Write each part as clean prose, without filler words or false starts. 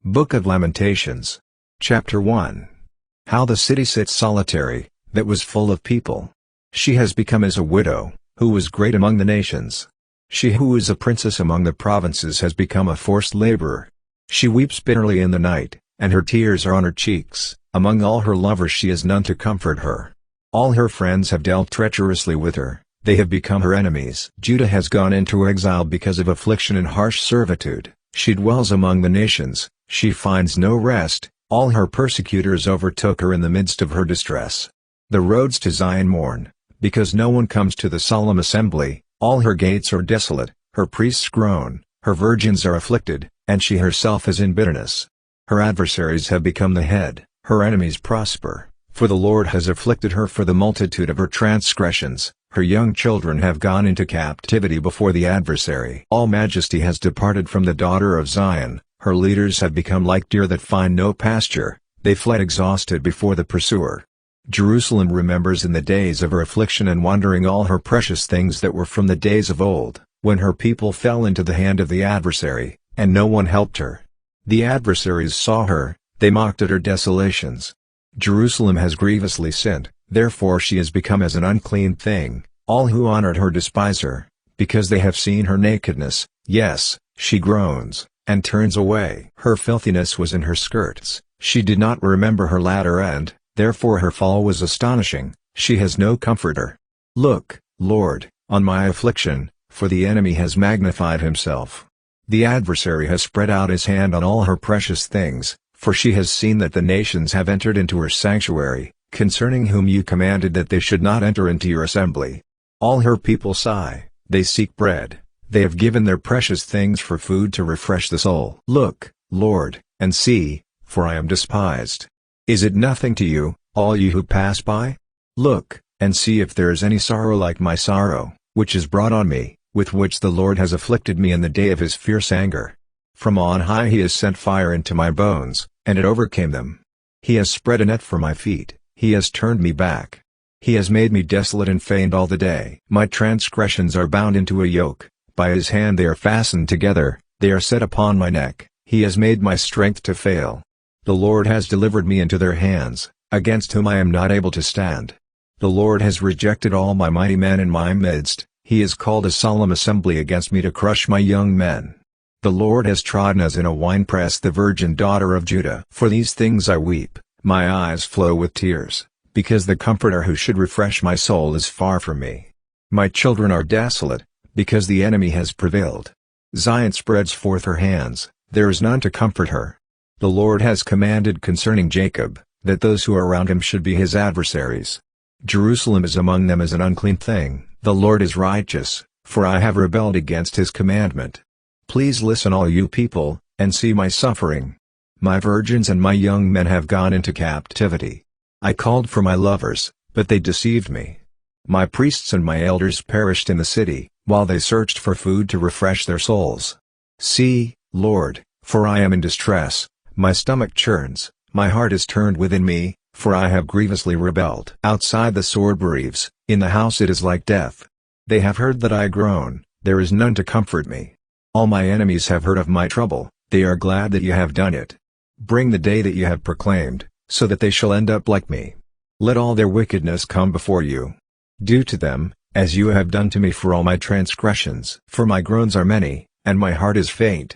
Book of Lamentations. Chapter 1. How the city sits solitary, that was full of people. She has become as a widow, who was great among the nations. She who is a princess among the provinces has become a forced laborer. She weeps bitterly in the night, and her tears are on her cheeks. Among all her lovers she has none to comfort her. All her friends have dealt treacherously with her, they have become her enemies. Judah has gone into exile because of affliction and harsh servitude. She dwells among the nations, she finds no rest, all her persecutors overtook her in the midst of her distress. The roads to Zion mourn, because no one comes to the solemn assembly, all her gates are desolate, her priests groan, her virgins are afflicted, and she herself is in bitterness. Her adversaries have become the head, her enemies prosper, for the Lord has afflicted her for the multitude of her transgressions. Her young children have gone into captivity before the adversary. All majesty has departed from the daughter of Zion, her leaders have become like deer that find no pasture, they fled exhausted before the pursuer. Jerusalem remembers in the days of her affliction and wandering all her precious things that were from the days of old, when her people fell into the hand of the adversary, and no one helped her. The adversaries saw her, they mocked at her desolations. Jerusalem has grievously sinned, therefore she has become as an unclean thing, all who honored her despise her, because they have seen her nakedness, yes, she groans, and turns away. Her filthiness was in her skirts, she did not remember her latter end, therefore her fall was astonishing, she has no comforter. Look, Lord, on my affliction, for the enemy has magnified himself. The adversary has spread out his hand on all her precious things, for she has seen that the nations have entered into her sanctuary, concerning whom you commanded that they should not enter into your assembly. All her people sigh, they seek bread, they have given their precious things for food to refresh the soul. Look, Lord, and see, for I am despised. Is it nothing to you, all you who pass by? Look, and see if there is any sorrow like my sorrow, which is brought on me, with which the Lord has afflicted me in the day of his fierce anger. From on high he has sent fire into my bones, and it overcame them. He has spread a net for my feet, he has turned me back. He has made me desolate and faint all the day. My transgressions are bound into a yoke, by his hand they are fastened together, they are set upon my neck, he has made my strength to fail. The Lord has delivered me into their hands, against whom I am not able to stand. The Lord has rejected all my mighty men in my midst, he has called a solemn assembly against me to crush my young men. The Lord has trodden as in a winepress the virgin daughter of Judah. For these things I weep, my eyes flow with tears, because the Comforter who should refresh my soul is far from me. My children are desolate, because the enemy has prevailed. Zion spreads forth her hands, there is none to comfort her. The Lord has commanded concerning Jacob, that those who are around him should be his adversaries. Jerusalem is among them as an unclean thing. The Lord is righteous, for I have rebelled against his commandment. Please listen all you people, and see my suffering. My virgins and my young men have gone into captivity. I called for my lovers, but they deceived me. My priests and my elders perished in the city, while they searched for food to refresh their souls. See, Lord, for I am in distress, my stomach churns, my heart is turned within me, for I have grievously rebelled. Outside the sword bereaves, in the house it is like death. They have heard that I groan, there is none to comfort me. All my enemies have heard of my trouble, they are glad that you have done it. Bring the day that you have proclaimed, so that they shall end up like me. Let all their wickedness come before you. Do to them, as you have done to me for all my transgressions. For my groans are many, and my heart is faint.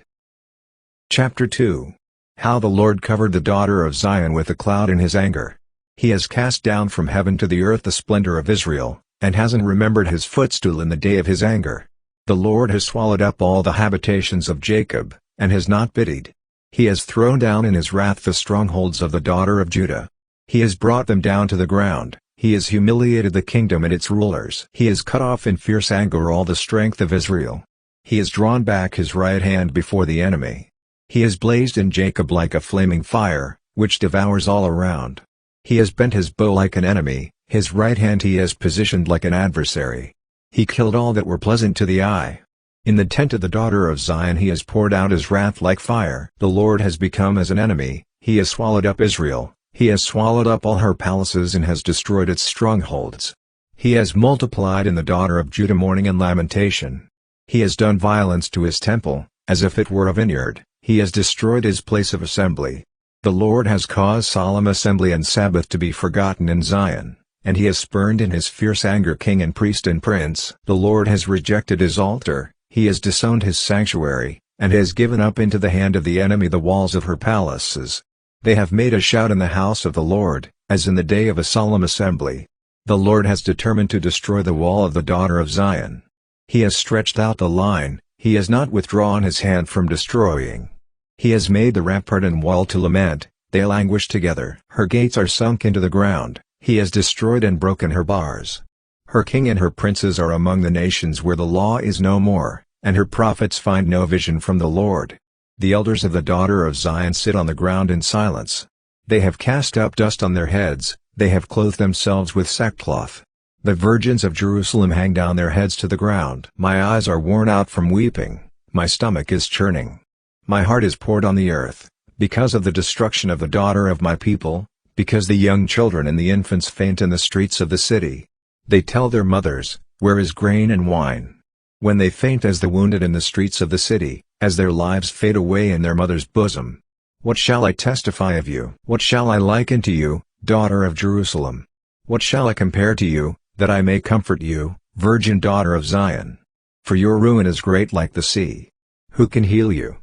Chapter 2. How the Lord covered the daughter of Zion with a cloud in his anger. He has cast down from heaven to the earth the splendor of Israel, and hasn't remembered his footstool in the day of his anger. The Lord has swallowed up all the habitations of Jacob, and has not pitied. He has thrown down in his wrath the strongholds of the daughter of Judah. He has brought them down to the ground, he has humiliated the kingdom and its rulers. He has cut off in fierce anger all the strength of Israel. He has drawn back his right hand before the enemy. He has blazed in Jacob like a flaming fire, which devours all around. He has bent his bow like an enemy, his right hand he has positioned like an adversary. He killed all that were pleasant to the eye. In the tent of the daughter of Zion he has poured out his wrath like fire. The Lord has become as an enemy, he has swallowed up Israel, he has swallowed up all her palaces and has destroyed its strongholds. He has multiplied in the daughter of Judah mourning and lamentation. He has done violence to his temple, as if it were a vineyard, He has destroyed his place of assembly. The Lord has caused solemn assembly and Sabbath to be forgotten in Zion, and he has spurned in his fierce anger king and priest and prince. The Lord has rejected his altar, he has disowned his sanctuary, and has given up into the hand of the enemy the walls of her palaces. They have made a shout in the house of the Lord, as in the day of a solemn assembly. The Lord has determined to destroy the wall of the daughter of Zion. He has stretched out the line, he has not withdrawn his hand from destroying. He has made the rampart and wall to lament, they languish together. Her gates are sunk into the ground, he has destroyed and broken her bars. Her king and her princes are among the nations where the law is no more, and her prophets find no vision from the Lord. The elders of the daughter of Zion sit on the ground in silence. They have cast up dust on their heads, they have clothed themselves with sackcloth. The virgins of Jerusalem hang down their heads to the ground. My eyes are worn out from weeping, my stomach is churning. My heart is poured on the earth, because of the destruction of the daughter of my people, because the young children and the infants faint in the streets of the city. They tell their mothers, "Where is grain and wine?" When they faint as the wounded in the streets of the city, as their lives fade away in their mother's bosom. What shall I testify of you? What shall I liken to you, daughter of Jerusalem? What shall I compare to you, that I may comfort you, virgin daughter of Zion? For your ruin is great like the sea. Who can heal you?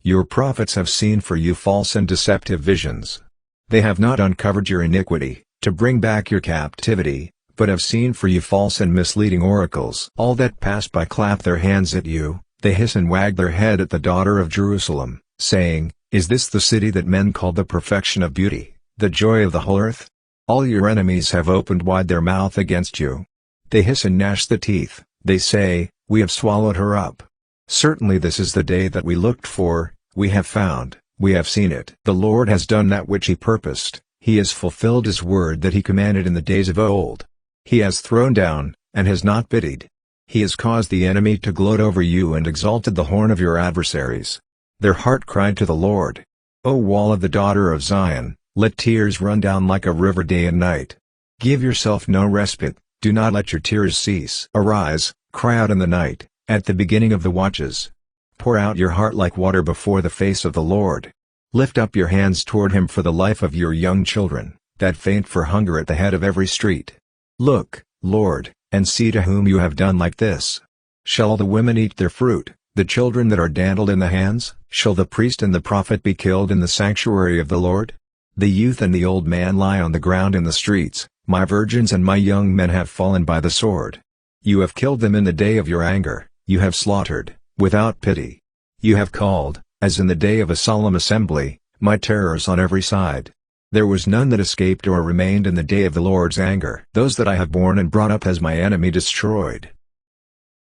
Your prophets have seen for you false and deceptive visions. They have not uncovered your iniquity, to bring back your captivity, but have seen for you false and misleading oracles. All that pass by clap their hands at you, they hiss and wag their head at the daughter of Jerusalem, saying, "Is this the city that men call the perfection of beauty, the joy of the whole earth?" All your enemies have opened wide their mouth against you. They hiss and gnash the teeth, they say, "We have swallowed her up." Certainly this is the day that we looked for, we have found, we have seen it. The Lord has done that which he purposed, he has fulfilled his word that he commanded in the days of old. He has thrown down, and has not pitied. He has caused the enemy to gloat over you and exalted the horn of your adversaries. Their heart cried to the Lord. O wall of the daughter of Zion, let tears run down like a river day and night. Give yourself no respite, do not let your tears cease. Arise, cry out in the night, at the beginning of the watches. Pour out your heart like water before the face of the Lord. Lift up your hands toward him for the life of your young children, that faint for hunger at the head of every street. Look, Lord, and see to whom you have done like this. Shall the women eat their fruit, the children that are dandled in the hands? Shall the priest and the prophet be killed in the sanctuary of the Lord? The youth and the old man lie on the ground in the streets, my virgins and my young men have fallen by the sword. You have killed them in the day of your anger, you have slaughtered, without pity. You have called, as in the day of a solemn assembly, my terrors on every side. There was none that escaped or remained in the day of the Lord's anger. Those that I have borne and brought up has my enemy destroyed.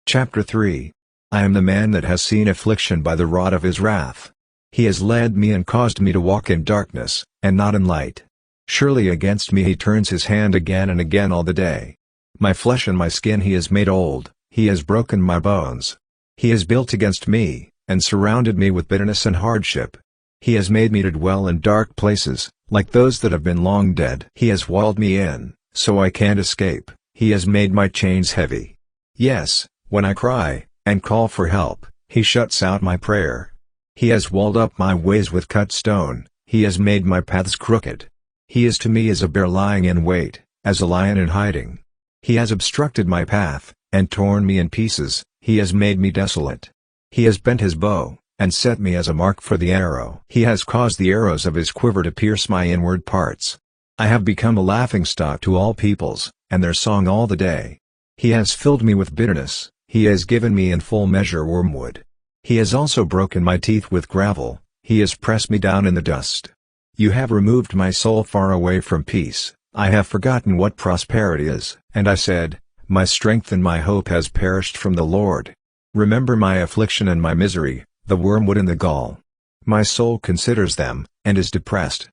Chapter 3. I am the man that has seen affliction by the rod of his wrath. He has led me and caused me to walk in darkness, and not in light. Surely against me he turns his hand again and again all the day. My flesh and my skin he has made old, he has broken my bones. He has built against me, and surrounded me with bitterness and hardship. He has made me to dwell in dark places, like those that have been long dead. He has walled me in, so I can't escape. He has made my chains heavy. Yes, when I cry, and call for help, he shuts out my prayer. He has walled up my ways with cut stone, he has made my paths crooked. He is to me as a bear lying in wait, as a lion in hiding. He has obstructed my path, and torn me in pieces, he has made me desolate. He has bent his bow, and set me as a mark for the arrow. He has caused the arrows of his quiver to pierce my inward parts. I have become a laughingstock to all peoples, and their song all the day. He has filled me with bitterness, he has given me in full measure wormwood. He has also broken my teeth with gravel, he has pressed me down in the dust. You have removed my soul far away from peace, I have forgotten what prosperity is. And I said, my strength and my hope has perished from the Lord. Remember my affliction and my misery, the wormwood and the gall. My soul considers them, and is depressed.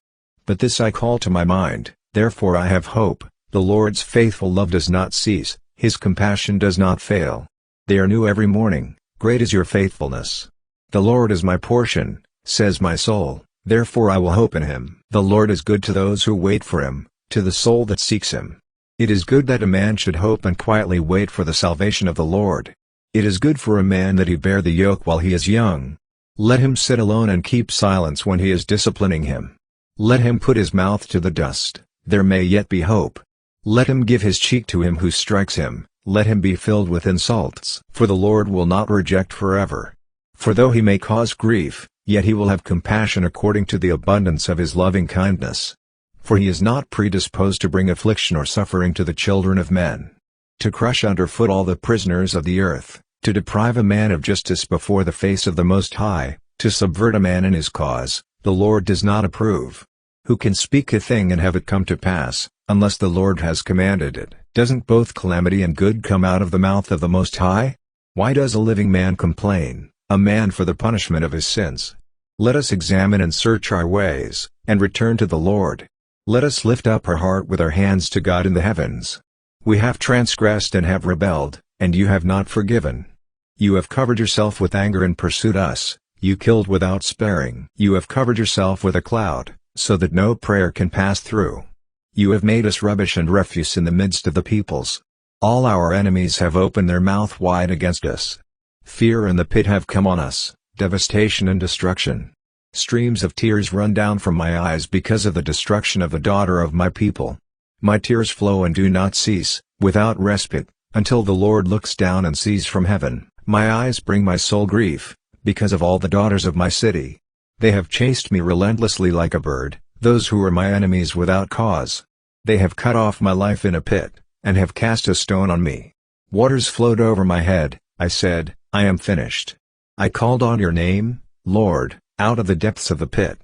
But this I call to my mind, therefore I have hope. The Lord's faithful love does not cease, his compassion does not fail. They are new every morning, great is your faithfulness. The Lord is my portion, says my soul, therefore I will hope in him. The Lord is good to those who wait for him, to the soul that seeks him. It is good that a man should hope and quietly wait for the salvation of the Lord. It is good for a man that he bear the yoke while he is young. Let him sit alone and keep silence when he is disciplining him. Let him put his mouth to the dust, there may yet be hope. Let him give his cheek to him who strikes him, let him be filled with insults. For the Lord will not reject forever. For though he may cause grief, yet he will have compassion according to the abundance of his loving kindness. For he is not predisposed to bring affliction or suffering to the children of men. To crush underfoot all the prisoners of the earth, to deprive a man of justice before the face of the Most High, to subvert a man in his cause, the Lord does not approve. Who can speak a thing and have it come to pass, unless the Lord has commanded it? Doesn't both calamity and good come out of the mouth of the Most High? Why does a living man complain, a man for the punishment of his sins? Let us examine and search our ways, and return to the Lord. Let us lift up our heart with our hands to God in the heavens. We have transgressed and have rebelled, and you have not forgiven. You have covered yourself with anger and pursued us, you killed without sparing. You have covered yourself with a cloud, so that no prayer can pass through. You have made us rubbish and refuse in the midst of the peoples. All our enemies have opened their mouth wide against us. Fear and the pit have come on us, devastation and destruction. Streams of tears run down from my eyes because of the destruction of the daughter of my people. My tears flow and do not cease, without respite, until the Lord looks down and sees from heaven. My eyes bring my soul grief, because of all the daughters of my city. They have chased me relentlessly like a bird, those who were my enemies without cause. They have cut off my life in a pit, and have cast a stone on me. Waters flowed over my head, I said, I am finished. I called on your name, Lord, out of the depths of the pit.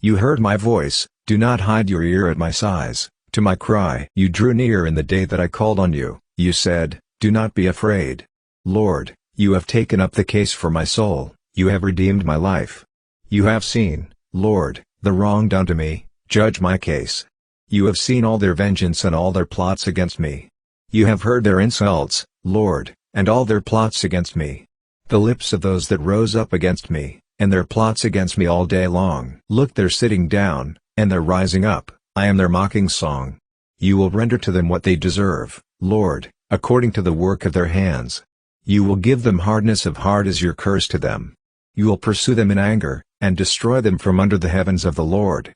You heard my voice, do not hide your ear at my sighs, to my cry. You drew near in the day that I called on you, you said, do not be afraid. Lord, you have taken up the case for my soul, you have redeemed my life. You have seen, Lord, the wrong done to me, judge my case. You have seen all their vengeance and all their plots against me. You have heard their insults, Lord, and all their plots against me. The lips of those that rose up against me, and their plots against me all day long. Look, they're sitting down, and they're rising up, I am their mocking song. You will render to them what they deserve, Lord, according to the work of their hands. You will give them hardness of heart as your curse to them. You will pursue them in anger, and destroy them from under the heavens of the Lord.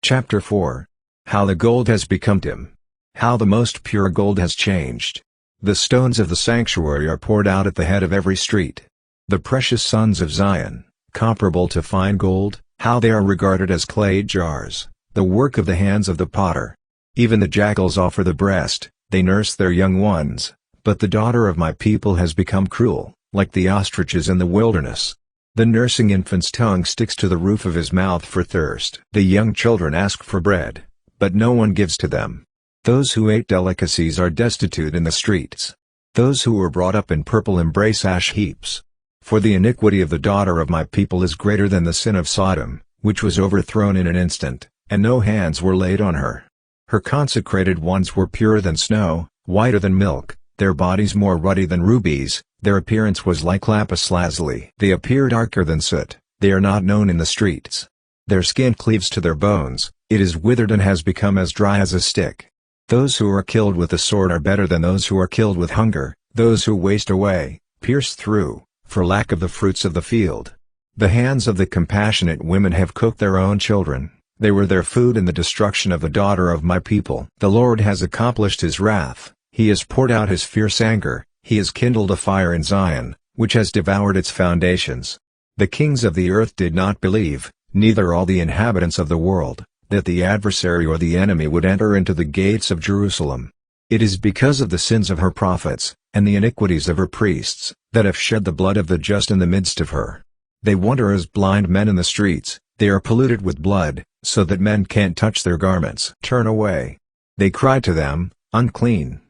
Chapter 4. How the gold has become dim. How the most pure gold has changed. The stones of the sanctuary are poured out at the head of every street. The precious sons of Zion, comparable to fine gold, how they are regarded as clay jars, the work of the hands of the potter. Even the jackals offer the breast, they nurse their young ones, but the daughter of my people has become cruel, like the ostriches in the wilderness. The nursing infant's tongue sticks to the roof of his mouth for thirst. The young children ask for bread, but no one gives to them. Those who ate delicacies are destitute in the streets. Those who were brought up in purple embrace ash heaps. For the iniquity of the daughter of my people is greater than the sin of Sodom, which was overthrown in an instant, and no hands were laid on her. Her consecrated ones were purer than snow, whiter than milk, their bodies more ruddy than rubies, their appearance was like lapis lazuli. They appear darker than soot, they are not known in the streets. Their skin cleaves to their bones, it is withered and has become as dry as a stick. Those who are killed with the sword are better than those who are killed with hunger, those who waste away, pierced through, for lack of the fruits of the field. The hands of the compassionate women have cooked their own children, they were their food in the destruction of the daughter of my people. The Lord has accomplished his wrath, he has poured out his fierce anger, he has kindled a fire in Zion, which has devoured its foundations. The kings of the earth did not believe, neither all the inhabitants of the world, that the adversary or the enemy would enter into the gates of Jerusalem. It is because of the sins of her prophets, and the iniquities of her priests, that have shed the blood of the just in the midst of her. They wander as blind men in the streets, they are polluted with blood, so that men can't touch their garments. Turn away. They cry to them, unclean.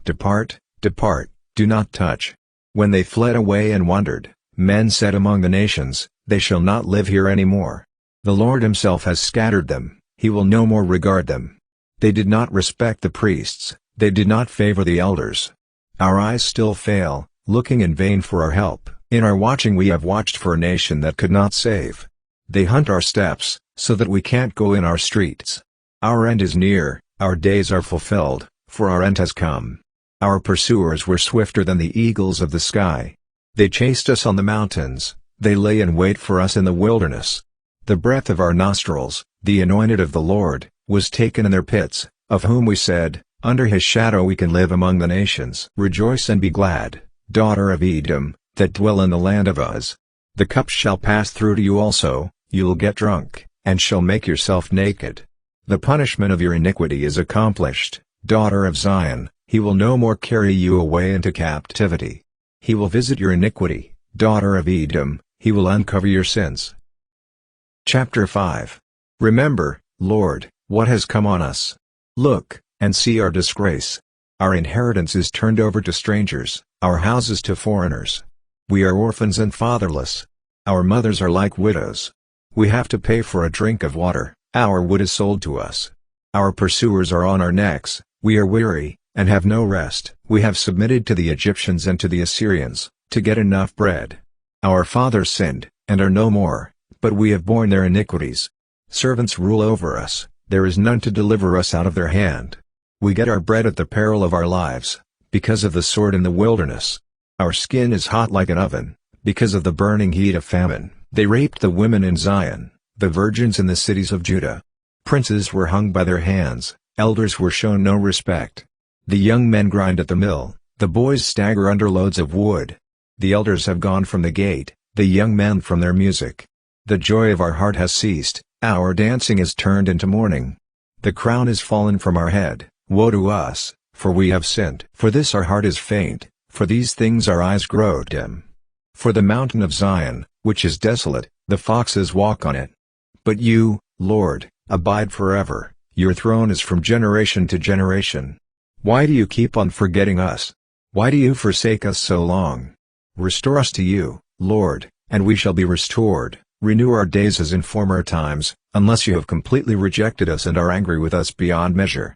Depart, depart, do not touch. When they fled away and wandered, men said among the nations, they shall not live here any more. The Lord himself has scattered them, he will no more regard them. They did not respect the priests, they did not favor the elders. Our eyes still fail, looking in vain for our help. In our watching we have watched for a nation that could not save. They hunt our steps, so that we can't go in our streets. Our end is near, our days are fulfilled, for our end has come. Our pursuers were swifter than the eagles of the sky. They chased us on the mountains, They lay in wait for us in the wilderness. The breath of our nostrils, the anointed of the Lord, was taken in their pits, of whom we said, under his shadow we can live among the nations. Rejoice and be glad, daughter of Edom, that dwell in the land of Uz. The cup shall pass through to you also, you'll get drunk, and shall make yourself naked. The punishment of your iniquity is accomplished, daughter of Zion, he will no more carry you away into captivity. He will visit your iniquity, daughter of Edom, he will uncover your sins. Chapter 5. Remember, Lord, what has come on us. Look, and see our disgrace. Our inheritance is turned over to strangers, our houses to foreigners. We are orphans and fatherless. Our mothers are like widows. We have to pay for a drink of water, our wood is sold to us. Our pursuers are on our necks, we are weary, and have no rest. We have submitted to the Egyptians and to the Assyrians, to get enough bread. Our fathers sinned, and are no more, but we have borne their iniquities. Servants rule over us, there is none to deliver us out of their hand. We get our bread at the peril of our lives, because of the sword in the wilderness. Our skin is hot like an oven, because of the burning heat of famine. They raped the women in Zion, the virgins in the cities of Judah. Princes were hung by their hands, elders were shown no respect. The young men grind at the mill, the boys stagger under loads of wood. The elders have gone from the gate, the young men from their music. The joy of our heart has ceased, our dancing is turned into mourning. The crown is fallen from our head, woe to us, for we have sinned. For this our heart is faint, for these things our eyes grow dim. For the mountain of Zion, which is desolate, the foxes walk on it. But you, Lord, abide forever, your throne is from generation to generation. Why do you keep on forgetting us? Why do you forsake us so long? Restore us to you, Lord, and we shall be restored. Renew our days as in former times, unless you have completely rejected us and are angry with us beyond measure.